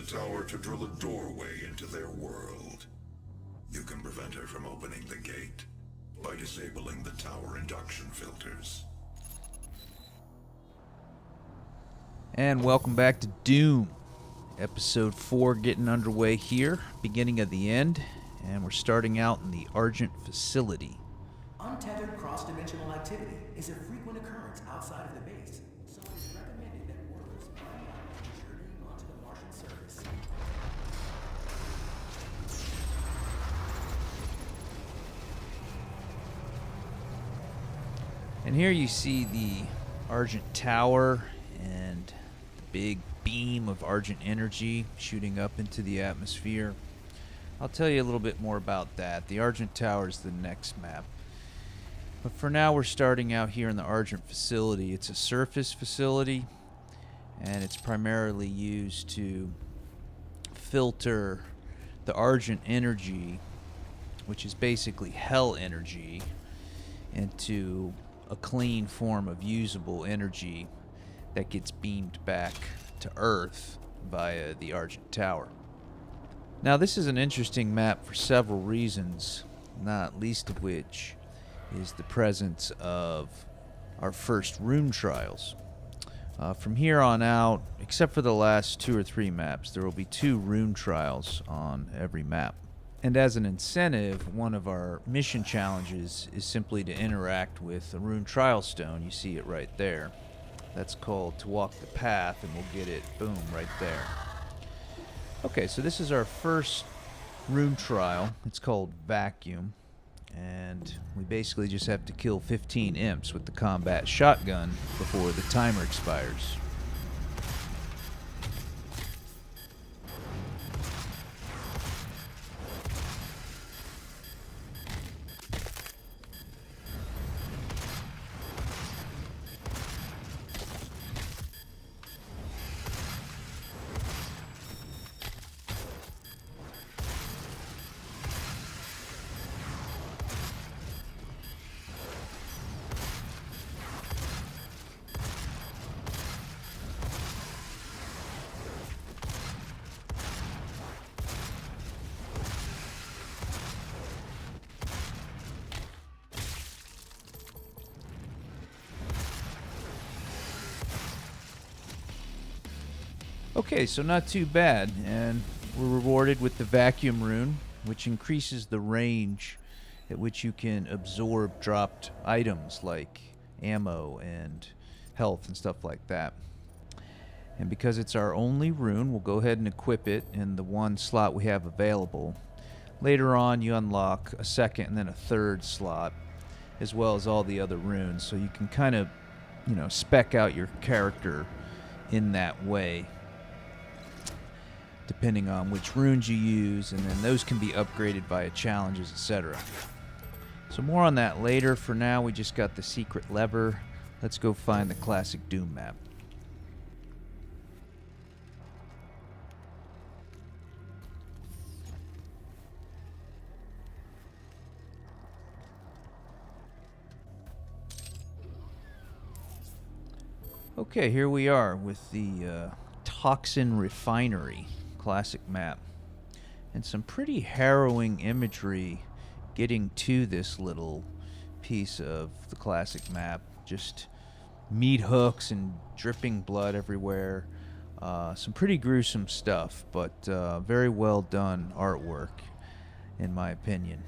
tower to drill a doorway into their world. You can prevent her from opening the gate by disabling the tower induction filters. And welcome back to Doom. Episode 4 getting underway here, beginning of the end, and we're starting out in the Argent facility. Untethered cross-dimensional activity is a frequent occurrence outside of the base, so it is recommended that workers plan out journeying onto the Martian surface. And here you see the Argent Tower and the big beam of Argent energy shooting up into the atmosphere. I'll tell you a little bit more about that. The Argent Tower is the next map. But for now, we're starting out here in the Argent facility. It's a surface facility, and it's primarily used to filter the Argent energy, which is basically hell energy, into a clean form of usable energy that gets beamed back to Earth via the Argent Tower. Now, this is an interesting map for several reasons, not least of which is the presence of our first rune trials. From here on out, except for the last 2 or 3 maps, there will be 2 rune trials on every map. And as an incentive, one of our mission challenges is simply to interact with a rune trial stone. You see it right there. That's called To Walk the Path, and we'll get it, boom, right there. Okay, so this is our first rune trial. It's called Vacuum, and we basically just have to kill 15 imps with the combat shotgun before the timer expires. Okay, so not too bad, and we're rewarded with the Vacuum rune, which increases the range at which you can absorb dropped items like ammo and health and stuff like that. And because it's our only rune, we'll go ahead and equip it in the one slot we have available. Later on, you unlock a second and then a third slot, as well as all the other runes, so you can kind of, spec out your character in that way, depending on which runes you use, and then those can be upgraded via challenges, etc. So more on that later. For now, we just got the secret lever. Let's go find the classic Doom map. Okay, here we are with the Toxin Refinery classic map, and some pretty harrowing imagery getting to this little piece of the classic map. Just meat hooks and dripping blood everywhere. Some pretty gruesome stuff, but very well done artwork, in my opinion.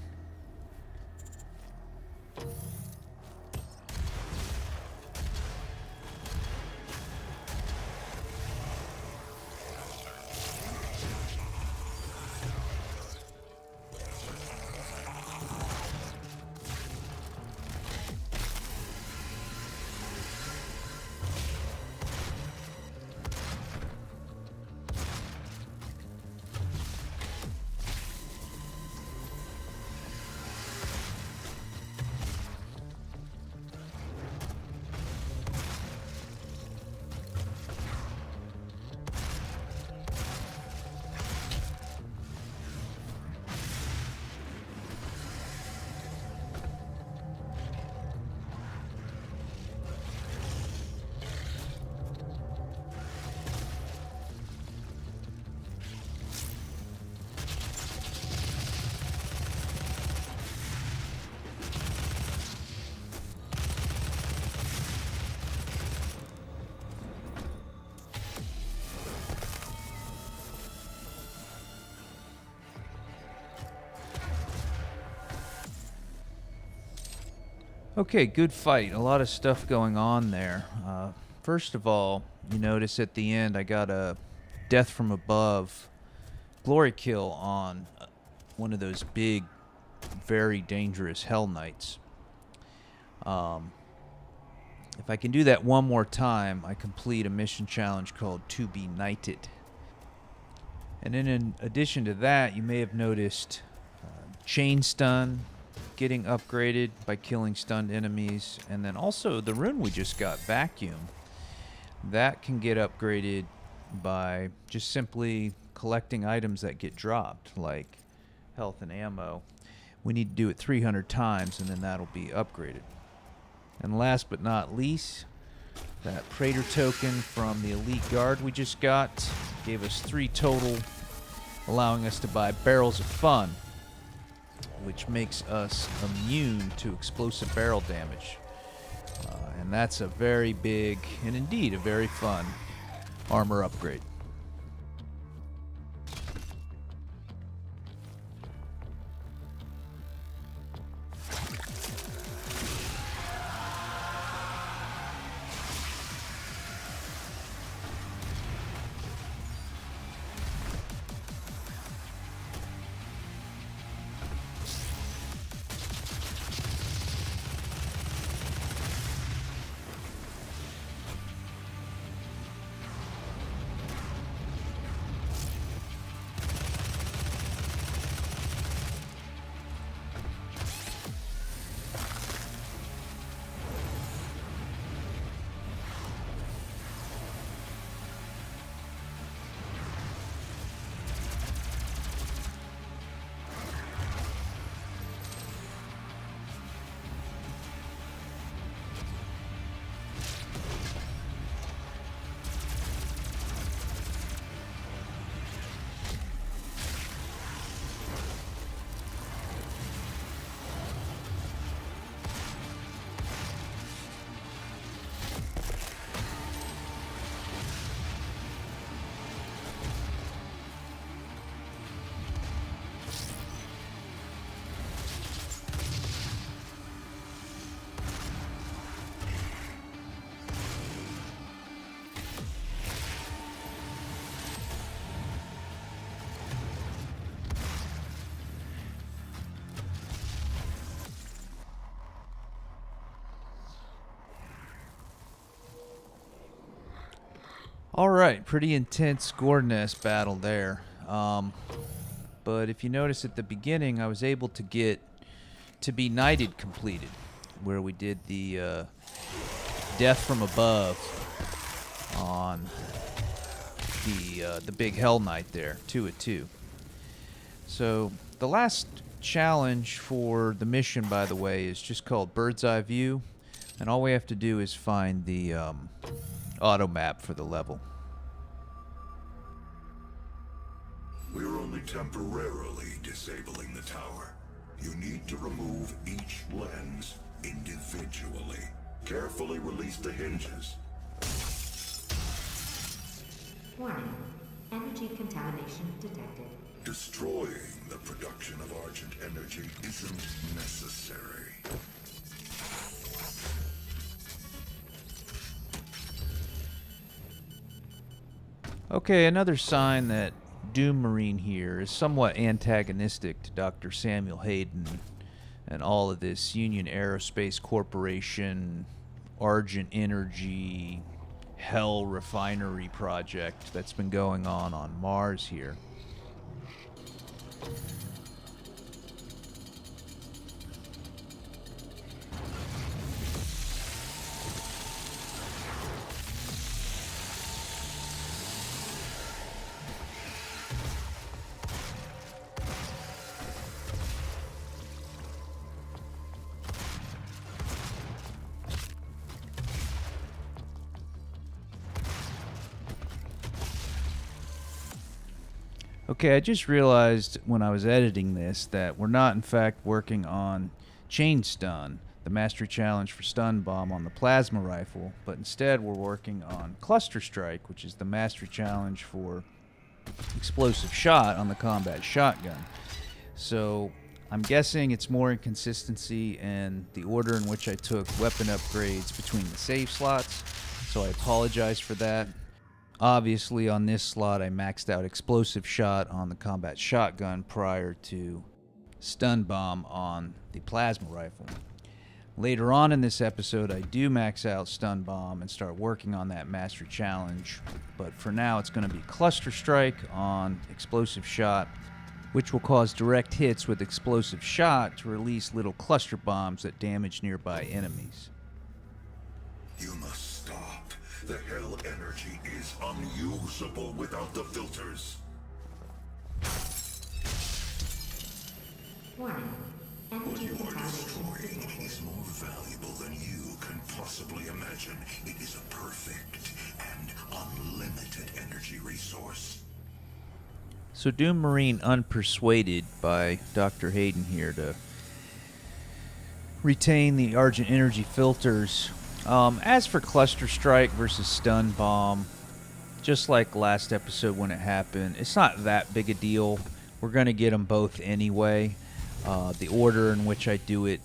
Okay, good fight. A lot of stuff going on there. First of all, you notice at the end I got a death from above glory kill on one of those big, very dangerous Hell Knights. If I can do that one more time, I complete a mission challenge called To Be Knighted. And then in addition to that, you may have noticed chain stun getting upgraded by killing stunned enemies, and then also the rune we just got, vacuum, that can get upgraded by just simply collecting items that get dropped, like health and ammo. We need to do it 300 times, and then that'll be upgraded. And last but not least, that Praetor token from the Elite Guard we just got gave us 3 total, allowing us to buy Barrels of Fun, which makes us immune to explosive barrel damage. And that's a very big, and indeed a very fun, armor upgrade. All right, pretty intense gore nest battle there. But if you notice at the beginning, I was able to get To Be Knighted completed, where we did the death from above on the big Hell Knight there, 2 at 2. So the last challenge for the mission, by the way, is just called Bird's Eye View, and all we have to do is find the auto map for the level. We're only temporarily disabling the tower. You need to remove each lens individually. Carefully release the hinges. Warning. Energy contamination detected. Destroying the production of Argent energy isn't necessary. Okay, another sign that Doom Marine here is somewhat antagonistic to Dr. Samuel Hayden and all of this Union Aerospace Corporation, Argent Energy, Hell Refinery project that's been going on Mars here. Okay, I just realized when I was editing this that we're not in fact working on Chain Stun, the Mastery Challenge for Stun Bomb on the Plasma Rifle, but instead we're working on Cluster Strike, which is the Mastery Challenge for Explosive Shot on the Combat Shotgun. So I'm guessing it's more inconsistency in the order in which I took weapon upgrades between the save slots, so I apologize for that. Obviously, on this slot, I maxed out Explosive Shot on the combat shotgun prior to Stun Bomb on the plasma rifle. Later on in this episode, I do max out Stun Bomb and start working on that Master Challenge, but for now it's going to be Cluster Strike on Explosive Shot, which will cause direct hits with Explosive Shot to release little cluster bombs that damage nearby enemies. You must stop. The hell energy is unusable without the filters. Warning. What Energy you are contamination destroying detected. is more valuable than you can possibly imagine. It is a perfect and unlimited energy resource. So Doom Marine unpersuaded by Dr. Hayden here to retain the Argent Energy filters. As for Cluster Strike versus Stun Bomb, just like last episode when it happened, it's not that big a deal. We're going to get them both anyway. The order in which I do it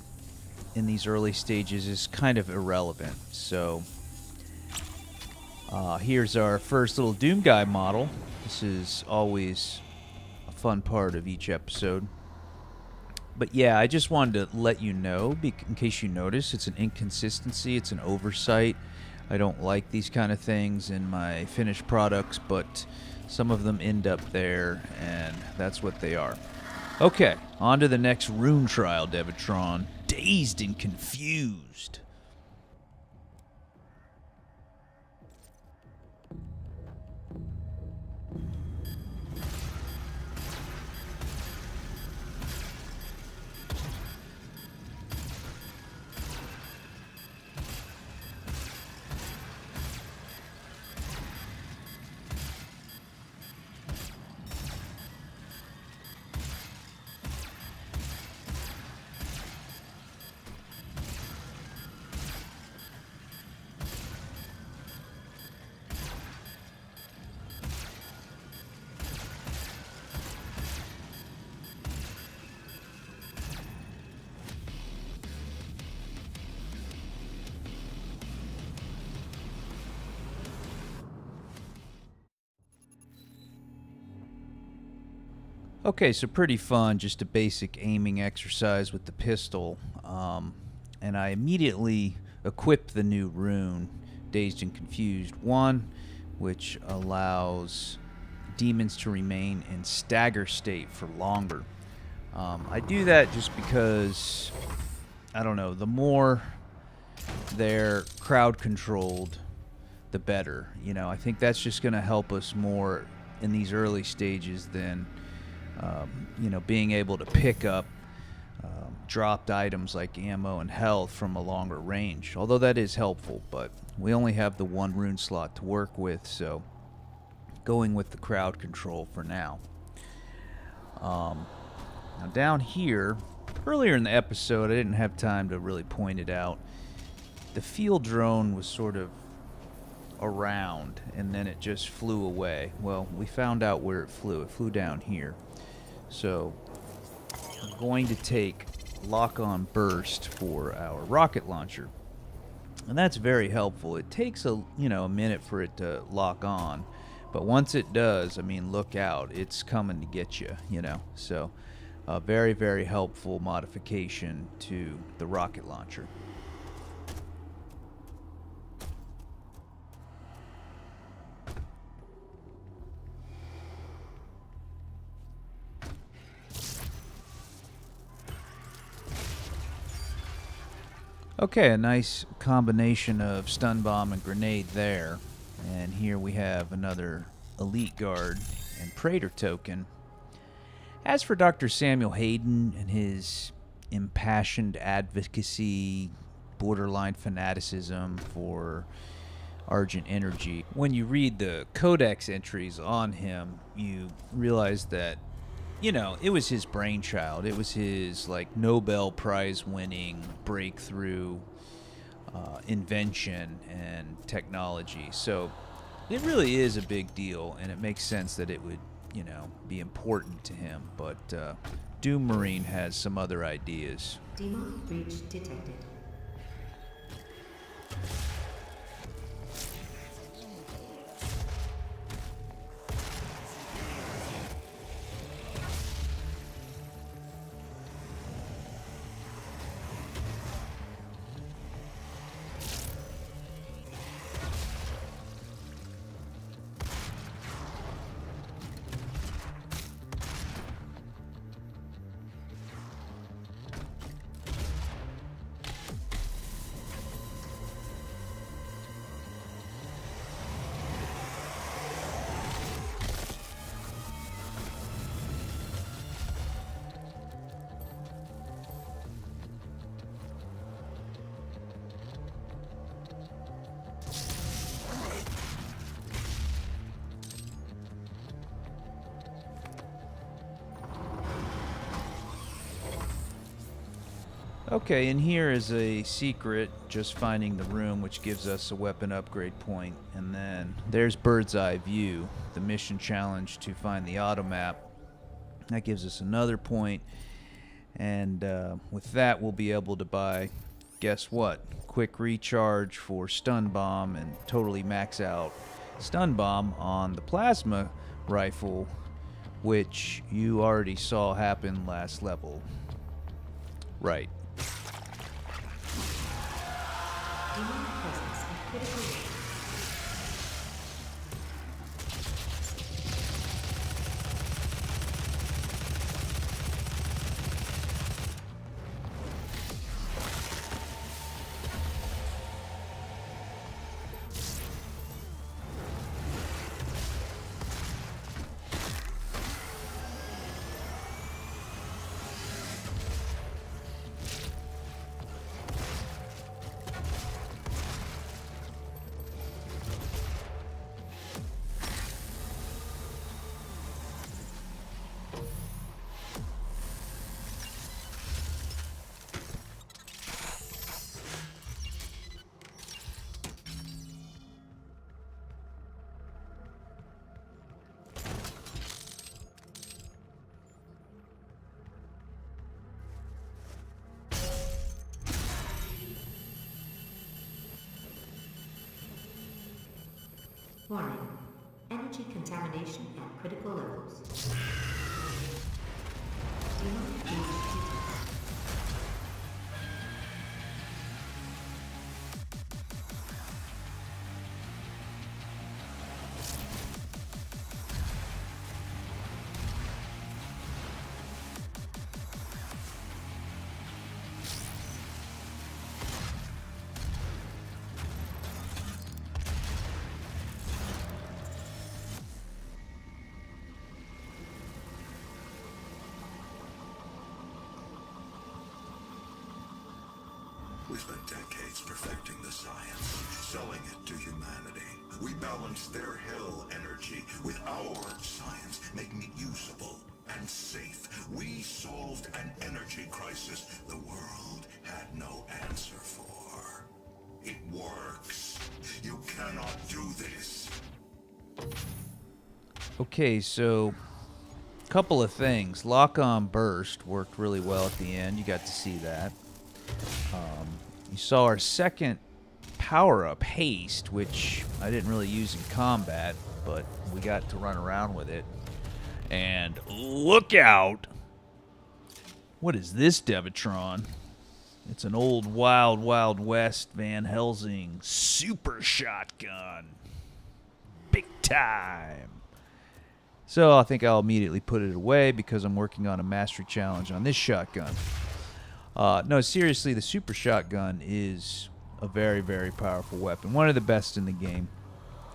in these early stages is kind of irrelevant. So here's our first little Doom Guy model. This is always a fun part of each episode. But yeah, I just wanted to let you know, in case you notice, it's an inconsistency, it's an oversight. I don't like these kind of things in my finished products, but some of them end up there, and that's what they are. Okay, on to the next rune trial, Devatron. Dazed and Confused. Okay, so pretty fun, just a basic aiming exercise with the pistol. And I immediately equipped the new rune, Dazed and Confused 1, which allows demons to remain in stagger state for longer. I do that just because, I don't know, the more they're crowd controlled, the better. You know, I think that's just going to help us more in these early stages than being able to pick up dropped items like ammo and health from a longer range. Although that is helpful, but we only have the one rune slot to work with, so going with the crowd control for now. Now down here, earlier in the episode, I didn't have time to really point it out. The field drone was sort of around, and then it just flew away. Well, we found out where it flew. It flew down here. So I'm going to take lock-on burst for our rocket launcher, and that's very helpful. It takes a minute for it to lock on, but once it does, I mean, look out, it's coming to get you. So a very, very helpful modification to the rocket launcher. Okay, a nice combination of stun bomb and grenade there. And here we have another elite guard and Praetor token. As for Dr. Samuel Hayden and his impassioned advocacy, borderline fanaticism for Argent Energy, when you read the codex entries on him, you realize that it was his brainchild. It was his Nobel Prize winning breakthrough invention and technology. So it really is a big deal, and it makes sense that it would be important to him. But Doom Marine has some other ideas. Demon breach detected. Okay, and here is a secret, just finding the room, which gives us a weapon upgrade point. And then there's Bird's Eye View, the mission challenge to find the auto map. That gives us another point. And with that, we'll be able to buy, guess what? Quick recharge for Stun Bomb and totally max out Stun Bomb on the Plasma Rifle, which you already saw happen last level. Right. Demon presence at critical rate. Warning. Energy contamination at critical levels. Demon breach detected. We spent decades perfecting the science, selling it to humanity. We balanced their hell energy with our science, making it usable and safe. We solved an energy crisis the world had no answer for. It works. You cannot do this. Okay, so couple of things. Lock-on burst worked really well at the end. You got to see that. You saw our second power-up, haste, which I didn't really use in combat, but we got to run around with it. And look out! What is this, Devatron? It's an old Wild Wild West Van Helsing super shotgun. Big time. So I think I'll immediately put it away because I'm working on a mastery challenge on this shotgun. No, seriously, the super shotgun is a very, very powerful weapon. One of the best in the game.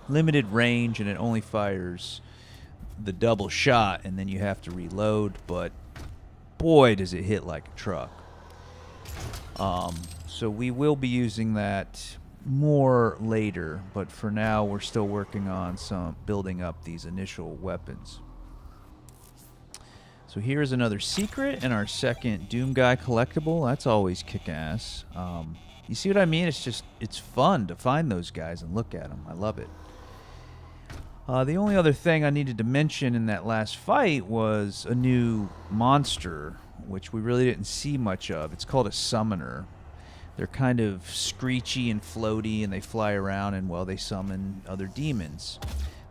Limited range, and it only fires the double shot, and then you have to reload, but boy, does it hit like a truck. So we will be using that more later, but for now we're still working on building up these initial weapons. So here's another secret and our second Doom Guy collectible. That's always kick-ass. You see what I mean? It's fun to find those guys and look at them. I love it. The only other thing I needed to mention in that last fight was a new monster, which we really didn't see much of. It's called a summoner. They're kind of screechy and floaty, and they fly around, and, well, they summon other demons.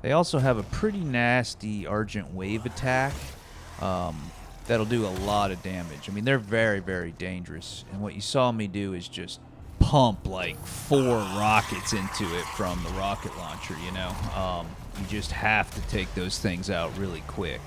They also have a pretty nasty Argent Wave attack that'll do a lot of damage. I mean, they're very, very dangerous, and what you saw me do is just pump like 4 rockets into it from the rocket launcher, you know? You just have to take those things out really quick.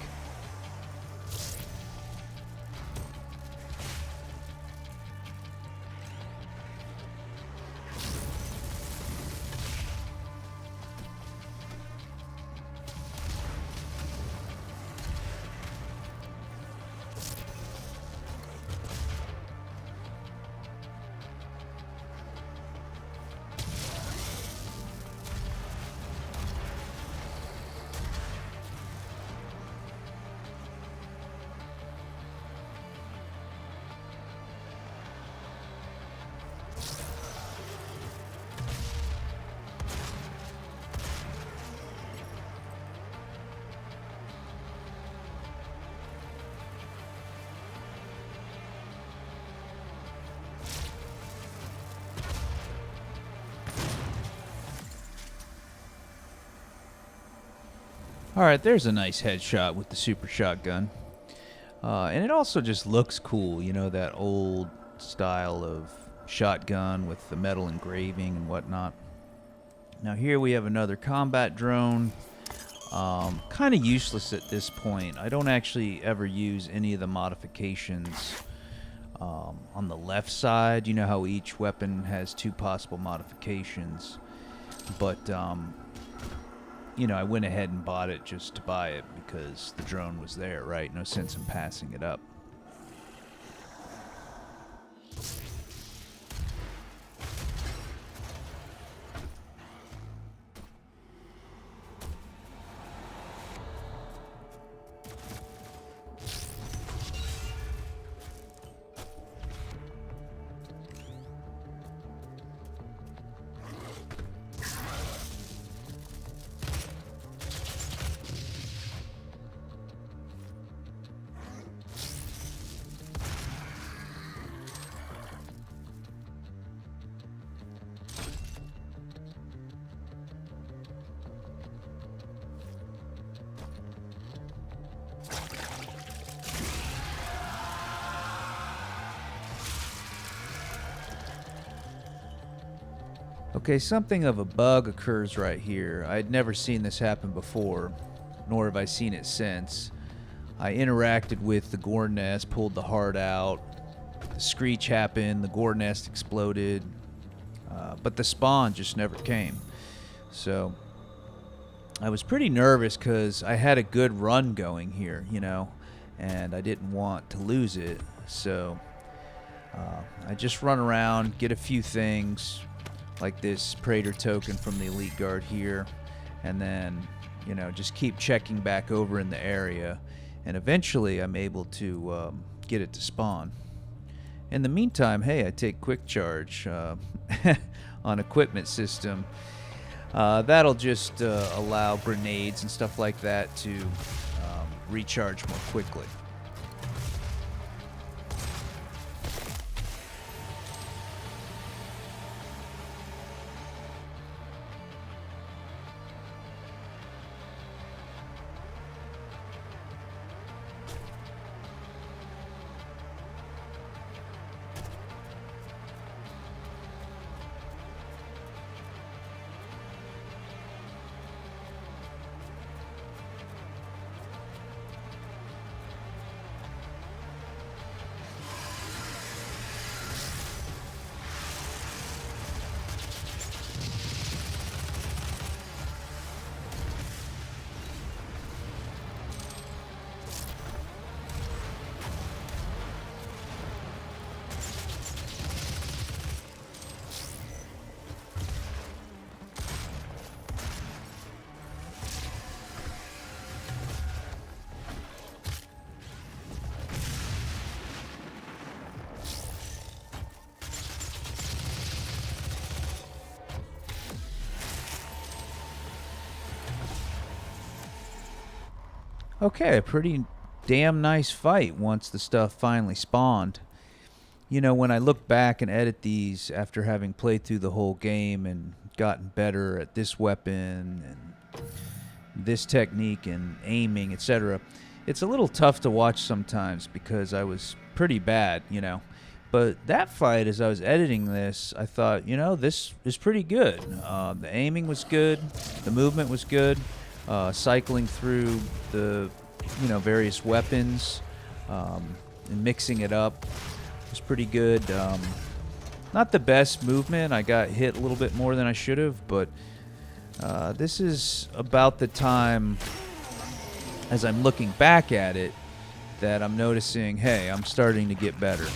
Alright, there's a nice headshot with the super shotgun. And it also just looks cool, you know, that old style of shotgun with the metal engraving and whatnot. Now here we have another combat drone. Kind of useless at this point. I don't actually ever use any of the modifications on the left side. You know how each weapon has 2 possible modifications. But, you know, I went ahead and bought it just to buy it because the drone was there, right? No sense in passing it up. Okay, something of a bug occurs right here. I'd never seen this happen before, nor have I seen it since. I interacted with the gore nest, pulled the heart out, the screech happened, the gore nest exploded, but the spawn just never came. So I was pretty nervous because I had a good run going here, you know, and I didn't want to lose it. So I just run around, get a few things, like this Praetor token from the Elite Guard here, and then, you know, just keep checking back over in the area, and eventually I'm able to get it to spawn. In the meantime, hey, I take quick charge on equipment system. That'll just allow grenades and stuff like that to recharge more quickly. Okay, a pretty damn nice fight once the stuff finally spawned. You know, when I look back and edit these after having played through the whole game and gotten better at this weapon and this technique and aiming, etc., it's a little tough to watch sometimes because I was pretty bad, you know. But that fight, as I was editing this, I thought, you know, this is pretty good. The aiming was good, the movement was good, cycling through the, you know, various weapons and mixing it up was pretty good. Not the best movement. I got hit a little bit more than I should have, but this is about the time, as I'm looking back at it, that I'm noticing, hey, I'm starting to get better.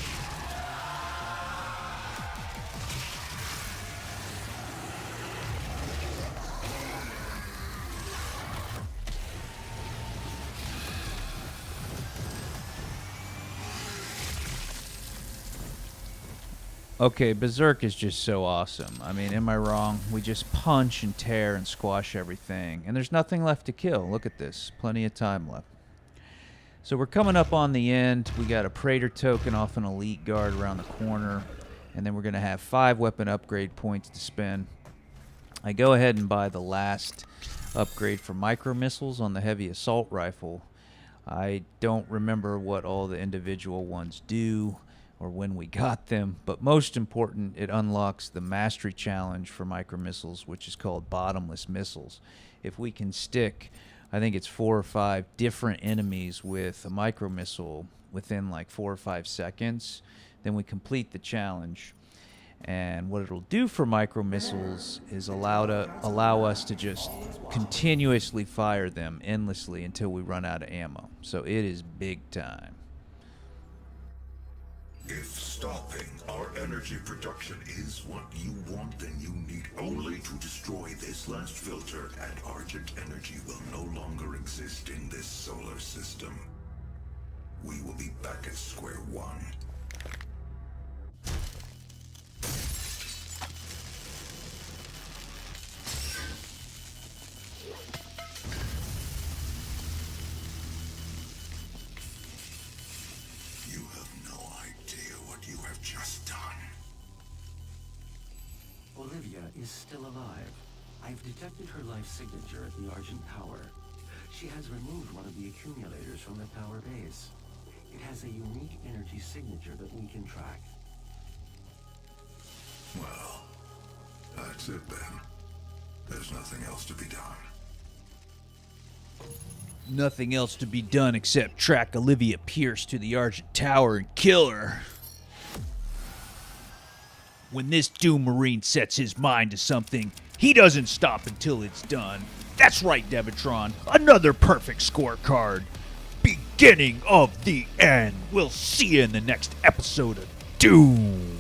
Okay, Berserk is just so awesome. I mean, am I wrong? We just punch and tear and squash everything. And there's nothing left to kill. Look at this. Plenty of time left. So we're coming up on the end. We got a Praetor token off an Elite Guard around the corner. And then we're going to have 5 weapon upgrade points to spend. I go ahead and buy the last upgrade for micro missiles on the heavy assault rifle. I don't remember what all the individual ones do or when we got them, but most important, it unlocks the mastery challenge for micro missiles, which is called bottomless missiles. If we can stick, I think it's 4 or 5 different enemies with a micro missile within like 4 or 5 seconds, then we complete the challenge. And what it'll do for micro missiles is allow us to just continuously fire them endlessly until we run out of ammo. So it is big time. If stopping our energy production is what you want, then you need only to destroy this last filter, and Argent energy will no longer exist in this solar system. We will be back at square one. Olivia is still alive. I've detected her life signature at the Argent Tower. She has removed one of the accumulators from the tower base. It has a unique energy signature that we can track. Well, that's it then. There's nothing else to be done. Nothing else to be done except track Olivia Pierce to the Argent Tower and kill her. When this Doom Marine sets his mind to something, he doesn't stop until it's done. That's right, Devatron. Another perfect scorecard. Beginning of the end. We'll see you in the next episode of Doom.